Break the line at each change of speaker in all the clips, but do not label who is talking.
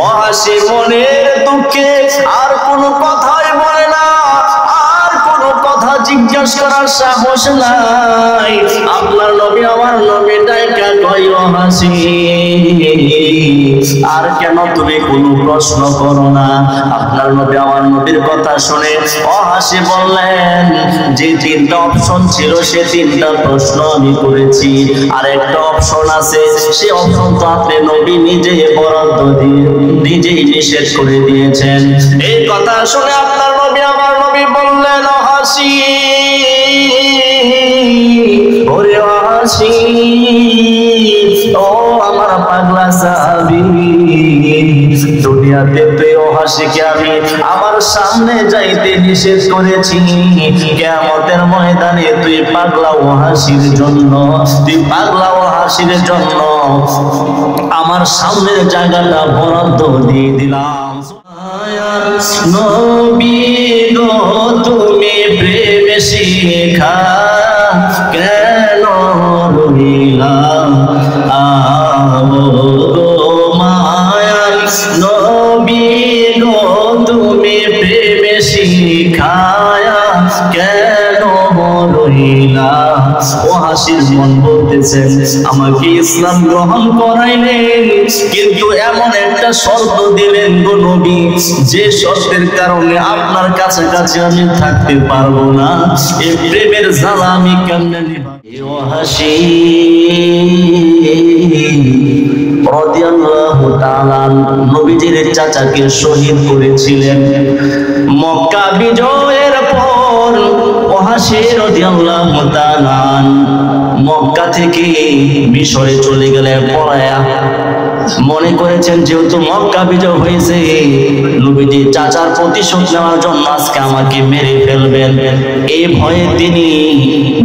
অহাসি মনের দুঃখে আর কোনো কথাই বলে না, আর কোনো কথা জিজ্ঞাসা করার সাহস নাই। আপনার নবী আমার নবী ডাইকা কয় অহাসি, আর কেন তুমি কোনো প্রশ্ন করো না? আপনার নবী আমার নবীর কথা শুনে অহাসি বললেন, যে তিনটা অপশন ছিল সে তিনটা প্রশ্ন আমি করেছি, আর একটা অপশন আছে, সে অপশন তো আপনি নবী নিজে বরাদ্দ দিয়ে নিজেই নিষেধ করে দিয়েছেন। এই কথা শুনে আপনার নবী আমার নবী বললেন, অহাসি, ওরে অহাসি, ও আমার পাগলা সাহাবী, দুনিয়াতে তুই অহাসিকে আমি আমার সামনে যাইতে নিষেধ করেছি, কিয়ামতের ময়দানে তুই পাগলা ওহাসির জন্য, তুই পাগলা ওহাসির জন্য আমার সামনের জায়গাটা বরাদ্দ দিয়ে দিলাম। নবী গো তুমি প্রেম শিখা কেন রহিলা, আও গো মায়ার নবী গো তুমি প্রেম শিখায়া কেন রহিলা। ওহাসির মন বলতেছেন, আমাকে ইসলাম গ্রহণ করাইলেন, কিন্তু এমন একটা শর্ত দিলেন গো নবী, যে শর্তের কারণে আপনার কাছাকাছি আমি থাকতে পারবো না। এই প্রেমের জ্বালা আমি কেমনে নিব? ওহাসি রাদিয়াল্লাহু তাআলা নবীজির চাচাকে শহীদ করেছিলেন। মক্কা বিজয়ের পর ওহাসি রাদিয়াল্লাহু তাআলা মক্কা থেকে মিশরে চলে গেলেন পলায়া। মনে করেছেন যেহেতু মক্কা বিজয় হয়েছে, নবীজি চাচার প্রতিশোধ নেওয়ার জন্য আজকে আমাকে মেরে ফেলবেন, এই ভয়ে তিনি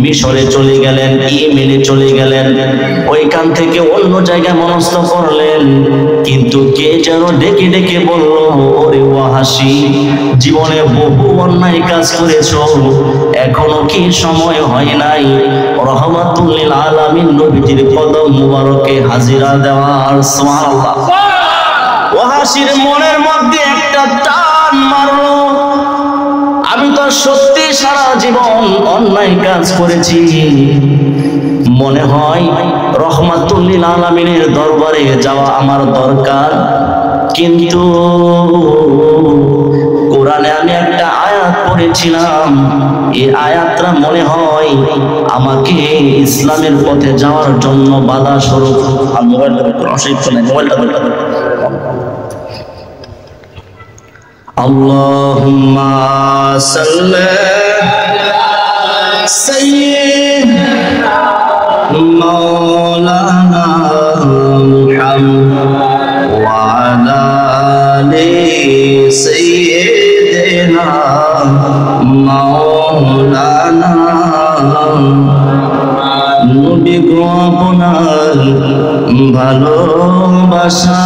মিশরে চলে গেলেন, ইয়েমেনে চলে গেলেন। ওইখান থেকে অন্য জায়গায় মনস্থ করলেন, কিন্তু কে যেন ডেকে ডেকে বলল, ওরে ওহাসি, জীবনে বহু অন্যায় কাজ করেছো, এখনো কি সময় হয় নাই রহমাতুল লিল আলামিন নবীজির কদম মুবারকে হাজিরা দেওয়ার? সুবহানাল্লাহ। ওহাসির মনের মধ্যে একটা টান মারলো, আমি তো সত্যি সারা জীবন অন্যায় কাজ করেছি, মনে হয় রহমাতুল লিল আলামিনের দরবারে যাওয়া আমার দরকার। কিন্তু কোরআনে আমি একটা আয়াত পড়েছিলাম, এই আয়াতটা মনে হয় আমাকে ইসলামের পথে যাওয়ার জন্য বাধা স্বরূপ। আর মোবাইলটা অসুবিধা নেই, মোবাইলটা আল্লাহুম্মা সাল্লি সাইয়্যিদিনা মাওলানা মুহাম্মদ ওয়া আলা আলি সাইয়্যিদিনা মাওলানা। নবী গো আপনার ভালোবাসায়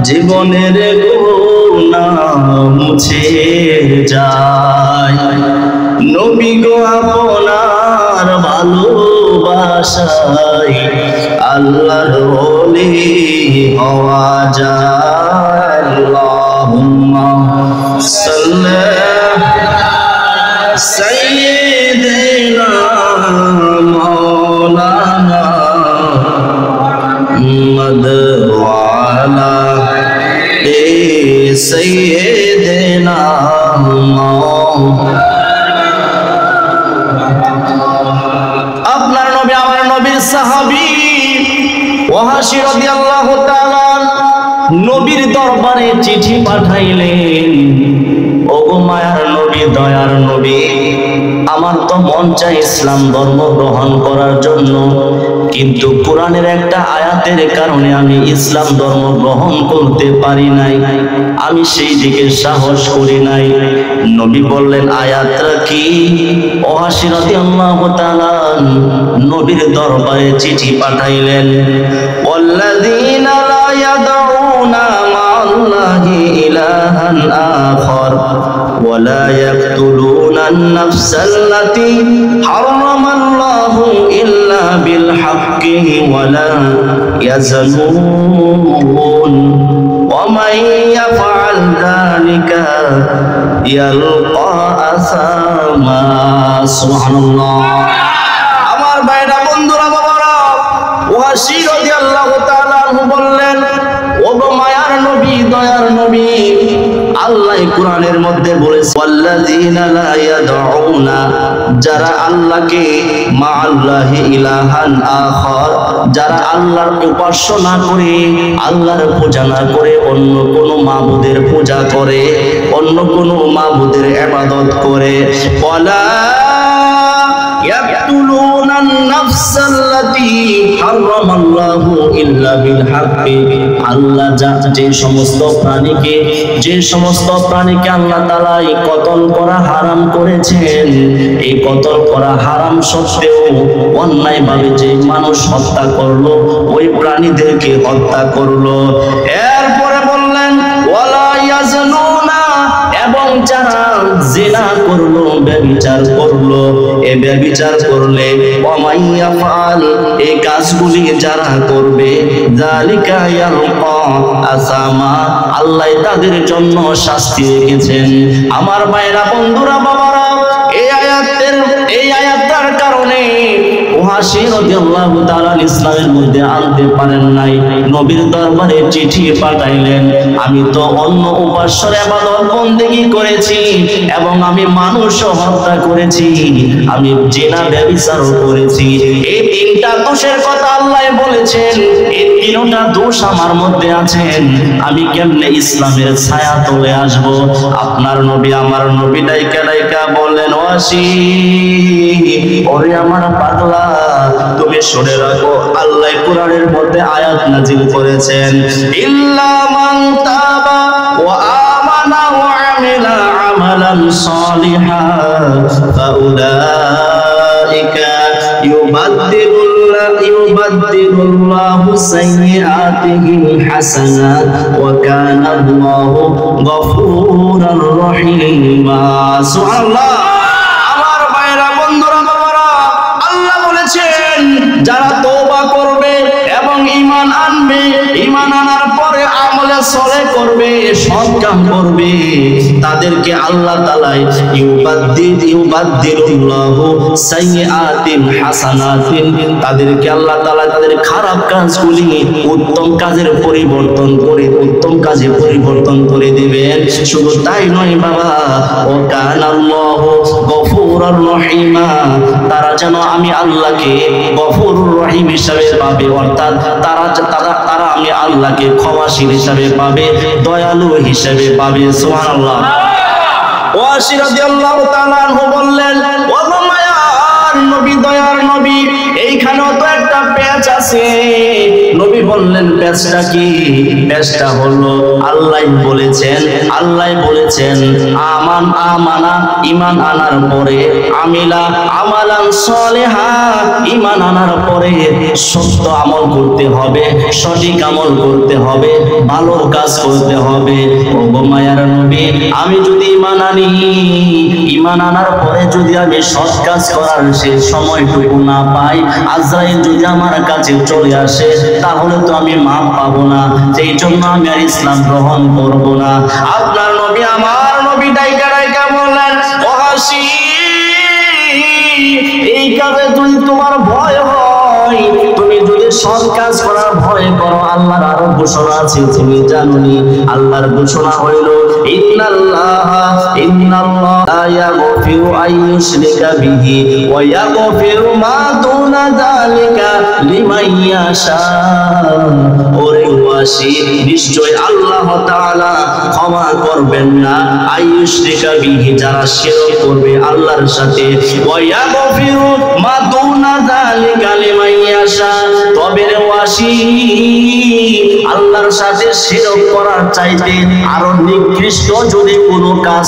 জীবনের গুনাহ মুছে যায়, নবী গো আপনার ভালোবাসায় আল্লাহর ওলি হওয়া যায়। আল্লাহুম্মা সাল্লি সাইয়্যিদিনা মাওলানা মুহাম্মদ ওয়া আলা আলি সাইয়্যিদিনা আপনার নবী আমার নবীর সাহাবী ওহাসি রাদিয়াল্লাহু তাআলা নবীর দরবারে চিঠি পাঠাইলেন, ওগো মায়ার নবী, দয়ার নবী, আমার তো মন চাই ইসলাম ধর্ম গ্রহণ করার জন্য, কিন্তু কোরআনের একটা আয়াতের কারণে আমি ইসলাম ধর্ম গ্রহণ করতে পারি নাই, আমি সেই দিকে সাহস করি নাই। নবী বললেন, আয়াতটা কি? ওহাসি রাদিয়াল্লাহু তাআলা নবীর দরবারে চিঠি পাঠাইলেন, ওয়াল্লাযীনা লা ইয়াদউনা মা'আল্লাহি ইলাহান আখার ওয়া লা ইয়াকতুলুনা আন-নাফসাল লাতী হারামাল্লাহু ইল্লা বিল হাক্কি ওয়া লা ইয়াজনুন ومن يفعل ذلك يلقى أثاما সুবহানাল্লাহ। আমার ভাইরা বন্ধুরা বাবারা, ওয়াসি রাদিয়াল্লাহু তাআলা আনহু বললেন, ও গো মায়ার নবী, দয়ার নবী, আল্লাহ কোরআনের মধ্যে বলেছে ওয়াল্লাযীনা লা ইয়াদউনা, যারা আল্লাহকে মা আল্লাহি ইলাহান আখার, যারা আল্লাহর উপাসনা করে, আল্লাহর পূজা না করে অন্য কোন মাবুদের পূজা করে, অন্য কোন মাবুদের ইবাদত করে, ওয়ালা ইয়াকতুলুনান নাফসাল্লাতী হারামাল্লাহু ইল্লা বিল হাক্কি, আল্লাহ যে সমস্ত প্রাণীকে আল্লাহ তাআলা কতল করা হারাম করেছেন, এই কতল করা হারাম সত্ত্বেও অন্যায়ভাবে যে মানুষ হত্যা করলো, ওই প্রাণীদেরকে হত্যা করলো। এরপরে বললেন ওয়ালা ইয়াজনুনা, এবং যারা জিনা করলো, ব্যভিচার করলো, এই ব্যভিচার করলে ওয়ামাইয়া ফাল, এই কাজগুলি যারা করবে, যালিকা ইয়ালকা আসামা, আল্লাহ তাদের জন্য শাস্তি রেখেছেন। আমার ভাইরা বন্ধুরা বাবারা, এই আয়াতটার কারণে ওয়াসি রাদিয়াল্লাহু তাআলা ইসলামের মধ্যে আনতে পারেন নাই, নবীর দরবারে চিঠি পাঠাইলেন, আমি তো অন্য উপাস্যের ইবাদত বন্দেগী করেছি এবং আমি মানুষও হত্যা করেছি, আমি জিনা ব্যভিচারও করেছি, এই তিনটা দোষের কথা আল্লাহ বলেছেন, এই তিনটা দোষ আমার মধ্যে আছেন, আমি কেমনে ইসলামের ছায়া তলে আসব? আপনার নবী আমার নবী ডাইকা বললেন, ওয়াসি ওরে আমার পাগলা, তুমি শুনে রাখো, আল্লাহ কোরআনের মধ্যে আয়াত নাযিল করেছেন, ইল্লা মান তাবা ওয়া আমানা ওয়া আমিলা আমালান সালিহান ফাউলাইকা ইউবাদদিলুল্লাহু সাইয়্যাতিহিম হাসানাত ওয়া কানা আল্লাহু গফুরার রহিমা। সুবহানাল্লাহ। আমার ভাইরা বন্ধুরা বাবারা, আল্লাহ বলেছেন যারা তওবা করবে এবং ঈমান আনবে, ঈমান আনার পরে আমলে সলে করবে, সৎ কাম করবে, তাদেরকে আল্লাহ তাআলা ইউবাদদিলুল্লাহু সাইয়্যাতিন হাসানাতিন, তাদেরকে আল্লাহ তাআলা তাদের খারাপ কাজগুলি উত্তম কাজের পরিবর্তন করে, উত্তম কাজে পরিবর্তন করে দিবেন। শুধু তাই নয় বাবা, ও কানাল্লাহু গফুরুর রহিমা, তারা যেন আমি আল্লাহকে গফুরুর রহিম হিসাবে পাবে, অর্থাৎ তারা আমি আল্লাহকে ক্ষমাশীল হিসাবে পাবে, দয়ালু হিসাবে পাবে। সুবহানাল্লাহ। ওয়াসি রাদিয়াল্লাহু তাআলা আনহু বললেন, ও মায়ার নবী, দয়ার নবী, এইখানেও তো একটা পেঁচ আছে। নবী বললেন, পেঁচটা কি? পেঁচটা হলো আল্লাহ বলেছেন আমানা, ঈমান আনার পরে, আমিলা আমালান সালিহা, ঈমান আনার পরে সত্য আমল করতে হবে, সঠিক আমল করতে হবে, ভালো কাজ করতে হবে। ও গো মায়ার নবী, আমি যদি ঈমান আনার পরে যদি আমি সৎ কাজ করার সে সময়টুকু না পাই, আজরাইল যদি আমার কাছে চলে আসে, তাহলে তো আমি মাপ পাবো না, সেই জন্য আমি আর ইসলাম গ্রহণ করব না। আপনার নবী আমার নবী ডাইকা বললেন, ওয়াসি, এই কাজে যদি তোমার ভয় হয়, তুমি যদি সৎ কাজ করার ভয় করো, আল্লাহর আরো ঘোষণা আছে, তুমি জানোনি? আল্লাহর ঘোষণা হইল, ইন্নাল্লাহা লা ইয়াগফিরু আন ইউশরিকা বিহি ওয়া ইয়াগফিরু মা দুনা যালিকা লিমান ইয়াশা। ওরে ওয়াসি, নিশ্চয় আল্লাহ তাআলা ক্ষমা করবেন না আন ইউশরিকা বিহি, যারা শিরক করবে আল্লাহর সাথে, ওয়া ইয়াগফিরু মা দুনা যালিকা লিমান ইয়াশা। তবে রে ওয়াসি, আল্লাহর সাথে শিরক করার চাইতে আরো নিকৃষ্ট যদি কোনো কাজ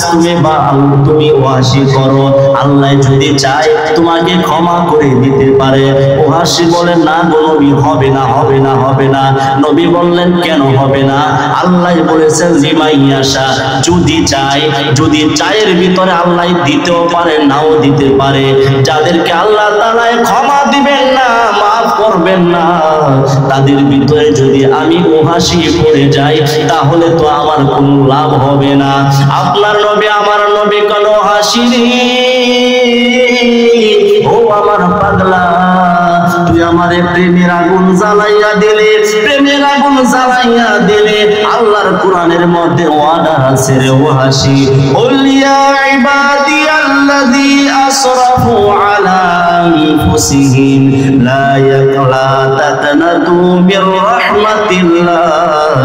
তুমি ওয়াসি করো, আল্লাহ যদি চায় তোমাকে ক্ষমা করে দিতে পারে। ওয়াসি বলেন, না গো নবী, হবে না। নবী বললেন, কেন হবে না? আল্লাহ বলেছেন লিমাইয়াশা, যদি চায়ের ভিতরে আল্লাহ দিতেও পারে, নাও দিতে পারে। যাদেরকে আল্লাহ তাআলা ক্ষমা দিবেন না, মাফ করবেন না, তাদের ভিতরে যদি আমি ও হাসি পড়ে যাই তাহলে তো আমার কোনো লাভ হবে না। আপনার নবী আমার নবী কোনো হাসি ও আমার পাগলা, তুই আমারে প্রেমের আগুন জ্বালাইয়া দিলে, প্রেমের আগুন জ্বালাইয়া দিলে। আল্লাহর কোরআনের মধ্যে ওয়াদা আছে রে ও হাসি, উলিয়া ইবাদিয়াল্লাযী আসরাফু আলা আনফুসিহিম লা তাকনাতু মির রাহমাতিল্লাহ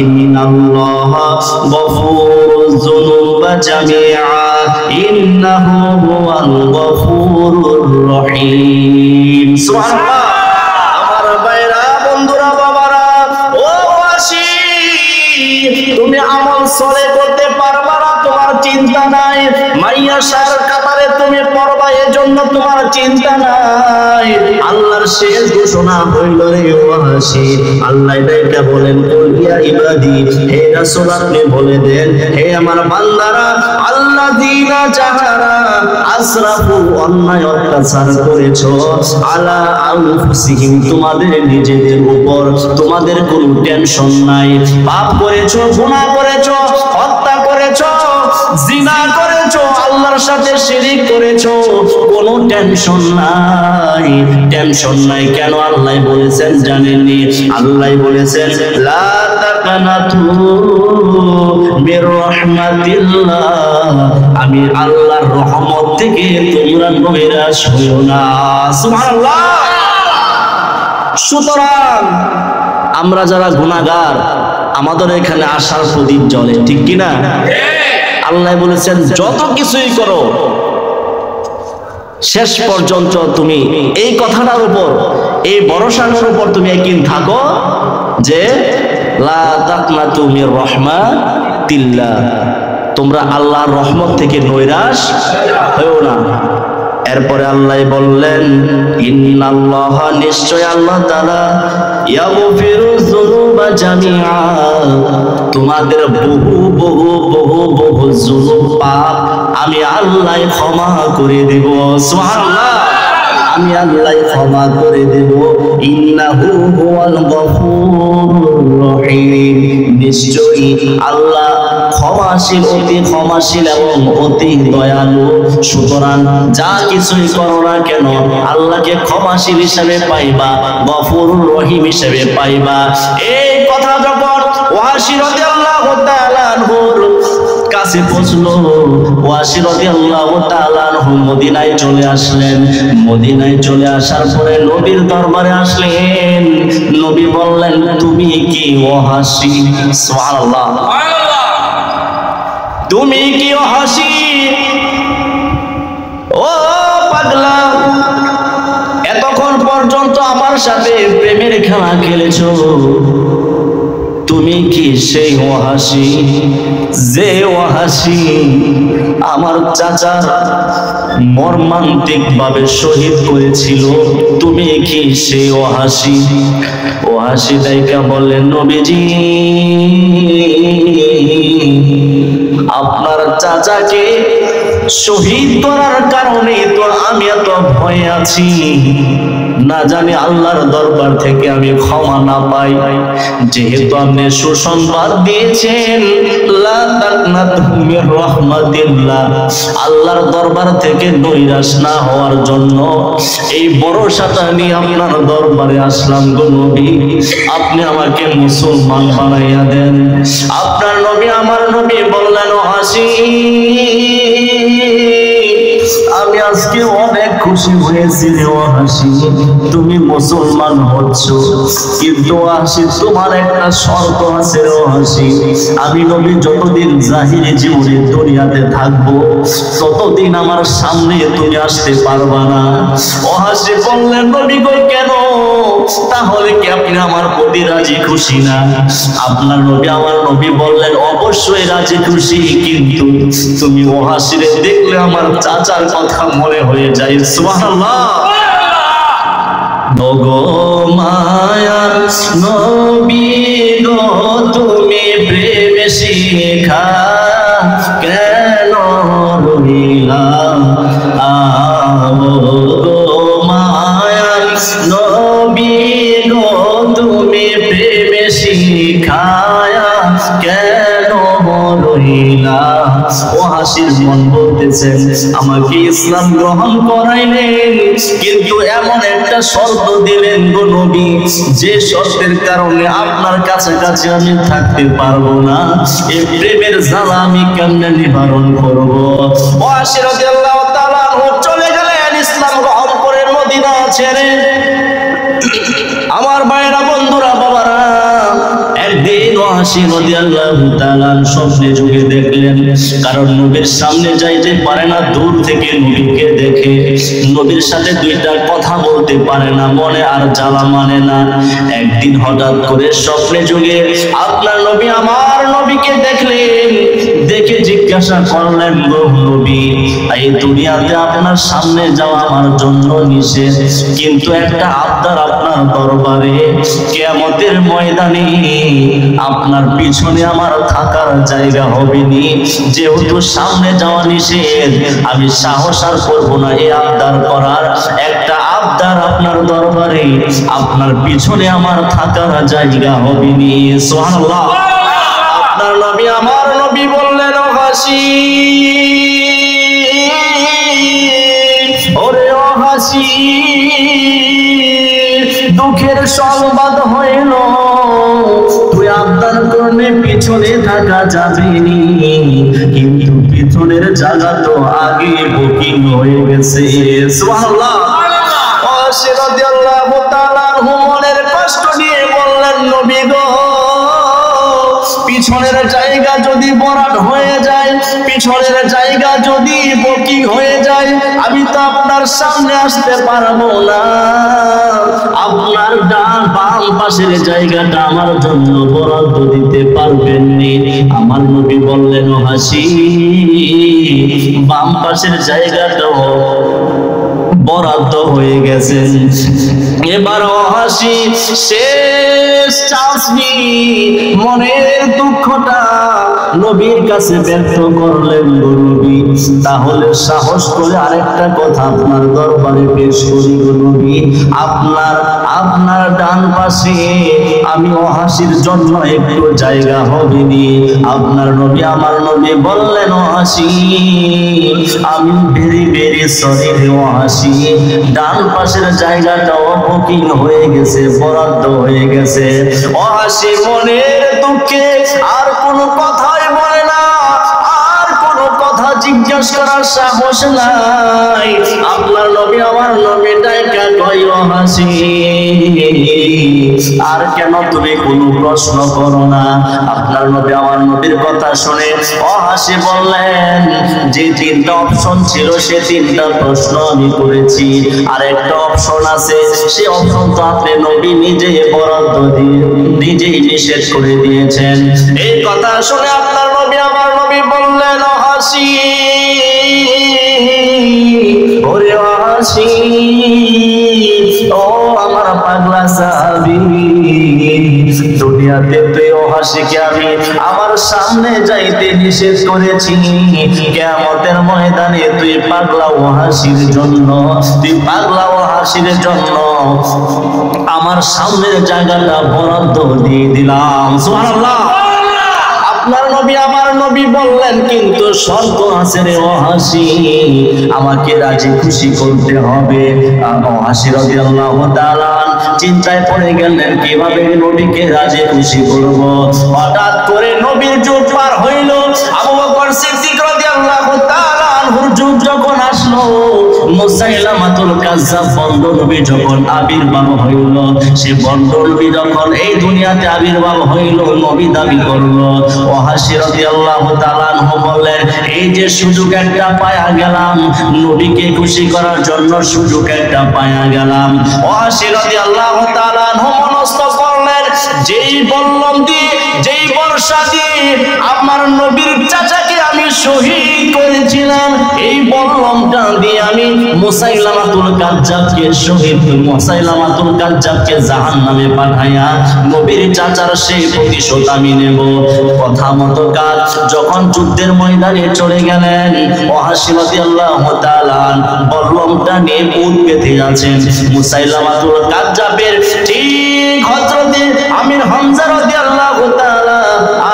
ইন্নাল্লাহা গফুরুয যুনুবা জামিআ ইন্নাহু হুয়াল গফুরুর রহিম। সুবহানাল্লাহ। আমার ভাইরা, বন্ধুরা, বাবারা, ও হাসি, তুমি আমল সলে করতে পারবা না, তোমার চিন্তা নাই। মাইয়া সার কাতারে তুমি পড়বা, এজন্য তোমার চিন্তা নাই। আল্লাহর শেষ ঘোষণা হইল রে ও হাসি। আল্লাহ এটা বলেন, ইয়া ইবাদি, হে রাসূল আপনি বলে দেন, হে আমার বান্দারা, আল্লাযীনা যাহারা আসরাফু অন্যায় অত্যাচার করেছো আলা আনফুসিহিম তোমাদের নিজেদের উপর, তোমাদের কোনো টেনশন নাই। পাপ করেছো, গুনাহ করেছো, হত্যা করেছো, জিনা করেছো, আল্লাহর সাথে শিরিক করেছো, কোনো টেনশন নাই, টেনশন নাই। কেন আল্লাহ বলেছেন জানেননি? আল্লাহ বলেছেন লা তাকানাতু মির রাহমাতিল্লাহ, আমি আল্লাহর রহমত থেকে তোমরা নৈরাশ হইও না। সুবহানাল্লাহ। সুতরাং আমরা যারা গুনাহগার, আমাদের এখানে আশার প্রদীপ জ্বলে, ঠিক কি না? আল্লাহ বলেছেন যত কিছুই করো শেষ পর্যন্ত তুমি এই কথাটার উপর, এই ভরসার উপর তুমি একদিন থাকো যে লা তাকনাতু মির রাহমাতিল্লাহ, তোমরা আল্লাহর রহমত থেকে নৈরাশ হইও না। এরপরে আল্লাহ বললেন ইন্নাল্লাহা, নিশ্চয় আল্লাহ তাআলা, ইয়াগফিরু যুনুবা জামিআ, তোমাদের বহু বহু বহু বহু যুনুব পাপ আমি আল্লাহ ক্ষমা করে দেব। সুবহানাল্লাহ। আমি আল্লাহ ক্ষমা করে দেব। ইন্নাহু হুয়াল গফুরুর রহিম, নিশ্চয়ই আল্লাহ ক্ষমাশীল, অতি ক্ষমাশীল এবং অতি দয়ালু। সুতরাং যা কিছুই করো না কেন আল্লাহকে ক্ষমাশীল হিসেবে পাইবা, গফুরুর রহিম হিসেবে পাইবা। এই কথা যখন ওয়াসি রাদিয়াল্লাহু তাআলা আনহুর কাছে পৌঁছলো, ওয়াসি রাদিয়াল্লাহু তাআলা আনহু মদিনায় চলে আসলেন। মদিনায় চলে আসার পরে নবীর দরবারে আসলেন। নবী বললেন, তুমি কি ওয়াসি? সুবহানাল্লাহ। তুমি কি হাসি? ও পাগলা, এতক্ষণ পর্যন্ত আমার সাথে প্রেমের খেলা খেলেছো, তুমি কি সেই ওয়াহাসি যে ওয়াহাসি আমার চাচার মর্মান্তিক ভাবে শহীদ করেছিল? তুমি কি সেই ওয়াহাসি? ওয়াহাসি দাইকা বললেন, নবীজি, আপনার চাচাকে শহীদ করার কারণে তো আমি এত ভয় আছি, না জানি আল্লাহর দরবার থেকে আমি ক্ষমা না পাই। যেহেতু আপনি সুসংবাদ দিয়েছেন লা তাকনাতু মির রাহমাতিল্লাহ, আল্লাহর দরবার থেকে নৈরাশ না হওয়ার জন্য এই ভরসাটা নিয়ে আপনার দরবারে আসলাম গো নবী, আপনি আমাকে মুসলমান বানাইয়া দেন। আপনার নবী আমার নবী বললেন, হাসি, আমি আজকে অনেক খুশি হয়েছি রে হাসি, তুমি মুসলমান হচ্ছ, কিন্তু হাসি তোমার একটা শর্ত আছে রে হাসি। আমি নবী যতদিন জাহিরি জীবনে দুনিয়াতে থাকবো ততদিন আমার সামনে তুমি আসতে পারবা না। ও হাসি বললেন, নবী গো কেন? তাহলে কি আপনি আমার প্রতি রাজি খুশি না? আপনার নবী আমার নবী বললেন, অবশ্যই রাজি খুশি, কিন্তু তুমি ও হাসিরে দেখলে আমার চাচার কথা মনে হয়ে যায়। সুবহানাল্লাহ। ওগো মায়ার নবী গো, তুমি প্রেম শিখা কেন রহিলা? ওগো মায়ার নবী কেন রইলা। ওয়াহাশীর মন বলতেছে আমাকে ইসলাম গ্রহণ করাইলেন, কিন্তু এমন একটা শর্ত দিলেন গো নবী, যে শর্তের কারণে আপনার কাছাকাছি আমি থাকতে পারবো না। এই প্রেমের জ্বালা আমি কেমনে নিবারণ করব? ওয়াহাশী রাদিয়াল্লাহু তাআলা চলে গেলেন ইসলাম গ্রহণ করে মদিনা ছেড়ে। আমার ভাইরা, বন্ধুরা, বাবারা, একদিন ওয়াহাশী রাদিয়াল্লাহু তাআলা স্বপ্নে যুগে দেখলেন, কারণ নবীর সামনে যাইতে পারে না, দূর থেকে নবীকে দেখে নবীর সাথে দুইটা কথা বলতে পারে না, মনে আর জ্বালা মানে না। একদিন হঠাৎ করে স্বপ্নে যুগে আপনার নবী আমার নবীকে দেখলেন, দেখে জিজ্ঞাসা করলেন গো নবী, এই দুনিয়াতে আপনার সামনে যাওয়া আমার জন্য নিষেধ, কিন্তু একটা আবদার আপনার দরবারে, কিয়ামতের ময়দানে আপনার পিছনে আমার থাকার জায়গা হবে নি। যেহেতু সামনে যাওয়া নিষেধ, আমি সাহস আর করবো না এই আবদার করার। একটা আবদার আপনার দরবারে, আপনার পিছনে আমার থাকার জায়গা হবে নি। সুবহানাল্লাহ। আপনার নবী আমার নবী বললেন, ওয়াহাশী, ওরে ওয়াহাশী, দুঃখের সংবাদ হইল, তুই আবদার করলে পিছনে থাকা যাবে নি, কিন্তু পিছনের জায়গা তো আগে বুকিং হয়ে গেছে। সুবহানাল্লাহ। ওয়াহাশী রাদিয়াল্লাহু তাআলা মনের কষ্ট নিয়ে বললেন, নবী গো, পিছনের জায়গা যদি বরাদ হয়ে যায়, পিছনের জায়গা যদি বুকিং হয়ে যায়, আমি তো আপনার সামনে আসতে পারবো না। আপনার ডান বাম পাশের জায়গাটা আমার জন্য বরাদ্দ দিতে পারবেন নি? আমার নবী বললেন, ওয়াহাশী, বাম পাশের জায়গাটাও বরাদ্দ হয়ে গেছে। এবার ওয়াহাশী শেষ চান্স নিয়ে মনের দুঃখটা নবীর কাছে ব্যক্ত করলেন, গো নবী, তাহলে সাহস করে আরেকটা কথা আপনার দরবারে পেশ করি গো নবী, আপনার ডান পাশে আমি ওয়াহাশীর জন্য একটু জায়গা হবে নি। আপনার নবী আমার নবী বললেন, ওয়াহাশী, আমি ভেরি ভেরি সরি রে ওয়াহাশী, ডান পাশের জায়গাটাও বুকিং হয়ে গেছে, বরাদ্দ হয়ে গেছে। ওয়াহাশী মনের দুঃখে আর কোনো কথাই বলে না, আর কোনো কথা জিজ্ঞাসা করার সাহস নাই। আপনার নবী আমার নবী ডাইকা কয়, ওয়াহাশী, আর কেন তুমি কোনো প্রশ্ন করো না? আপনার নবী আমার নবীর কথা শুনে ওয়াহাশী বললেন, যে তিনটা অপশন ছিল সে তিনটা প্রশ্ন আমি করেছি, আর একটা অপশন আছে, সে অপশন তো আপনি নবী নিজে বরাদ্দ দিয়ে নিজেই নিষেধ করে দিয়েছেন। এই কথা শুনে আপনার নবী আমার নবী বললেন, ওয়াহাশী, ওরে ওয়াহাশী, ও আমার পাগলা সাহাবী, দুনিয়াতে তুই ওয়াহাশীকে আমি আমার সামনে যাইতে নিষেধ করেছি, কিয়ামতের ময়দানে তুই পাগলা ওয়াহাশীর জন্য, তুই পাগলা ওয়াহাশীর জন্য আমার সামনের জায়গাটা বরাদ্দ দিয়ে দিলাম। সুবহানাল্লাহ। আপনার নবী আমার নবী বললেন, কিন্তু শর্ত আছে রে ওয়াহাশী, আমাকে রাজি খুশি করতে হবে। ওয়াহাশী রাদিয়াল্লাহু তাআলা চিন্তায় পড়ে গেলেন, কিভাবে নবীকে রাজি খুশি করব। হঠাৎ করে নবীর যুগ পার হইল, আবু বকর সিদ্দিক রাদিয়াল্লাহু তাআলা আনহুর যুগ যখন আসলো, মুসাইলামাতুল কাজ্জাব বন্ড নবী যখন আবির্ভাব হইল, সে বন্ড নবী যখন এই দুনিয়াতে আবির্ভাব হইল, নবী দাবি করলো, ওয়াহাশী রাদিয়াল্লাহু তাআলা আনহু বললেন, এই যে সুযোগ একটা পায়া গেলাম, নবীকে খুশি করার জন্য সুযোগ একটা পায়া গেলাম। ওয়াহাশী রাদিয়াল্লাহু তাআলা আনহু মনস্থ করলেন, যেই বল্লম দিয়ে, যেই বর্ষা দিয়ে আমার নবীর চাচাকে আমি শহীদ করেছিলাম, এই বল্লমটা দিয়ে আমি মুসাইলামাতুল কাজ্জাবকে শহীদ, মুসাইলামাতুল কাজ্জাবকে জাহান্নামে পাঠাইয়া নবীর চাচার সেই প্রতিশোধ আমি নেব। কথা মতো কাজ। যখন যুদ্ধের ময়দানে চলে গেলেন, ওয়াহাশী রাদিয়াল্লাহু তাআলা বল্লমটা নিয়ে উট পেতে আছেন, মুসাইলামাতুল কাজ্জাবের ঠিক হযরতে আমির হামজা রাদিয়াল্লাহু তাআলা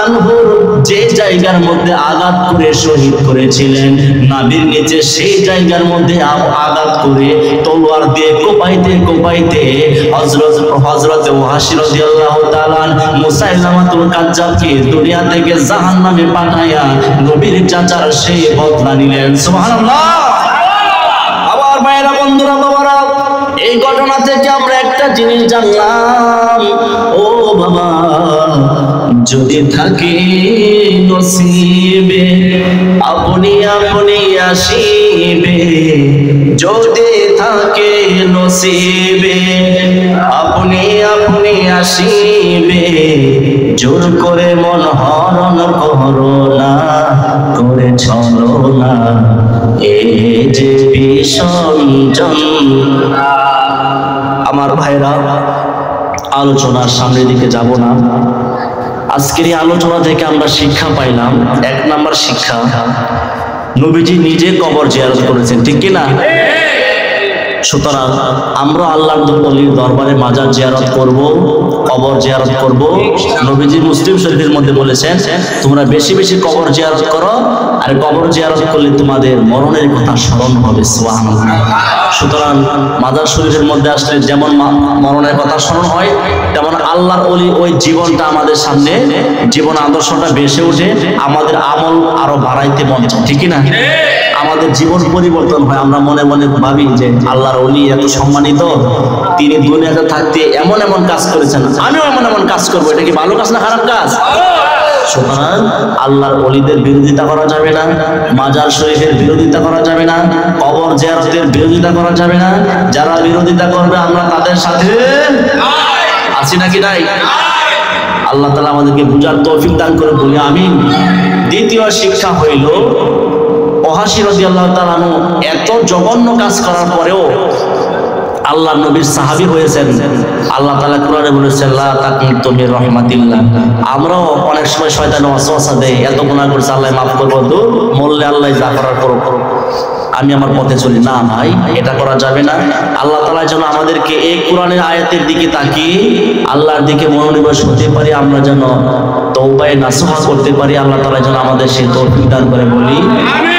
আনহুর যে জায়গার মধ্যে আঘাত করে শহীদ করেছিলেন, নাভির নিচে সেই জায়গার মধ্যে আঘাত করে তলোয়ার দিয়ে কোপাইতে কোপাইতে হযরত ওয়াহশী রাদিয়াল্লাহু তাআলা মুসাইলামাতুল কাজ্জাবকে দুনিয়া থেকে জাহান্নামে পাঠাইয়া নবীর চাচার সেই বদলা নিলেন। সুবহানাল্লাহ। আবার ভাইরা, বন্ধুরা, বাবারা, এই ঘটনা থেকে আমরা একটা জিনিস জানলাম, ও বাবা, যদি থাকে নসিবে আপনি আপনি আসিবে, যদি থাকে নসিবে আপনি আপনি আসিবে, জোর করে মন হরণ করো না, করে চলো না, এই যে ভীষণ যন্ত্রণা। আমার ভাইরা, আলোচনার সামনের দিকে যাব না। আজকের এই আলোচনা থেকে আমরা শিক্ষা পাইলাম, 1 নাম্বার শিক্ষা, নবীজি নিজে কবর জিয়ারত করেছেন, ঠিক কি না? সুতরাং আমরা আল্লাহর ওলির দরবারে মাজার জিয়ারত করব, কবর জিয়ারত করব। নবীজি মুসলিম শরীফের মধ্যে বলেছেন, তোমরা বেশি বেশি কবর জিয়ারত করো, আর কবর জিয়ারত করলে তোমাদের মরণের কথা স্মরণ হবে। সুবহানাল্লাহ। সুতরাং মাজার শরীফের মধ্যে আসলে যেমন মরণের কথা স্মরণ হয়, তেমন আল্লাহর ওলি ওই জীবনটা আমাদের সামনে, জীবন আদর্শটা ভেসে উঠে, আমাদের আমল আরো বাড়াইতে মন চায়, ঠিক না? আমাদের জীবন পরিবর্তন হয়। আমরা মনে মনে ভাবি যে আল্লাহর ওলি এত সম্মানিত, তিনি দুনিয়াতে থাকতে এমন এমন কাজ করেছেন, আমিও এমন এমন কাজ করবো। এটা কি ভালো কাজ না খারাপ কাজ? সুতরাং আল্লাহর ওলিদের বিরোধিতা করা যাবে না, মাজার শরীফের বিরোধিতা করা যাবে না, কবর জিয়ারতের বিরোধিতা করা যাবে না। যারা বিরোধিতা করবে আমরা তাদের সাথে আছি নাকি নাই? আল্লাহ তাআলা আমাদেরকে বুঝার তৌফিক দান করে বলি আমিন। দ্বিতীয় শিক্ষা হইল, ওয়াহশী রাদিয়াল্লাহু তাআলা এত জঘন্য কাজ করার পরেও আল্লাহ নবীর সাহাবী হয়েছেন। আল্লাহ তাআলা কোরআনে বলেছেন, লা তাকনাতু মির রাহমাতিল্লাহ। আমরাও অনেক সময় শয়তান ওয়াসওয়াসা দেয়, এত গুনাহ করেছে আল্লাহ মাফ করবো, তো মরলে আল্লাহ যা করার করো, আমি আমার পথে চলি। না ভাই, এটা করা যাবে না। আল্লাহ তাআলা যেন আমাদেরকে এই কোরআনের আয়াতের দিকে তাকিয়ে আল্লাহর দিকে মনোনিবেশ হতে পারি, আমরা যেন তওবায়ে নাসুহা করতে পারি। আল্লাহ তাআলা যেন আমাদের সেই তৌফিক দান করে বলি আমিন।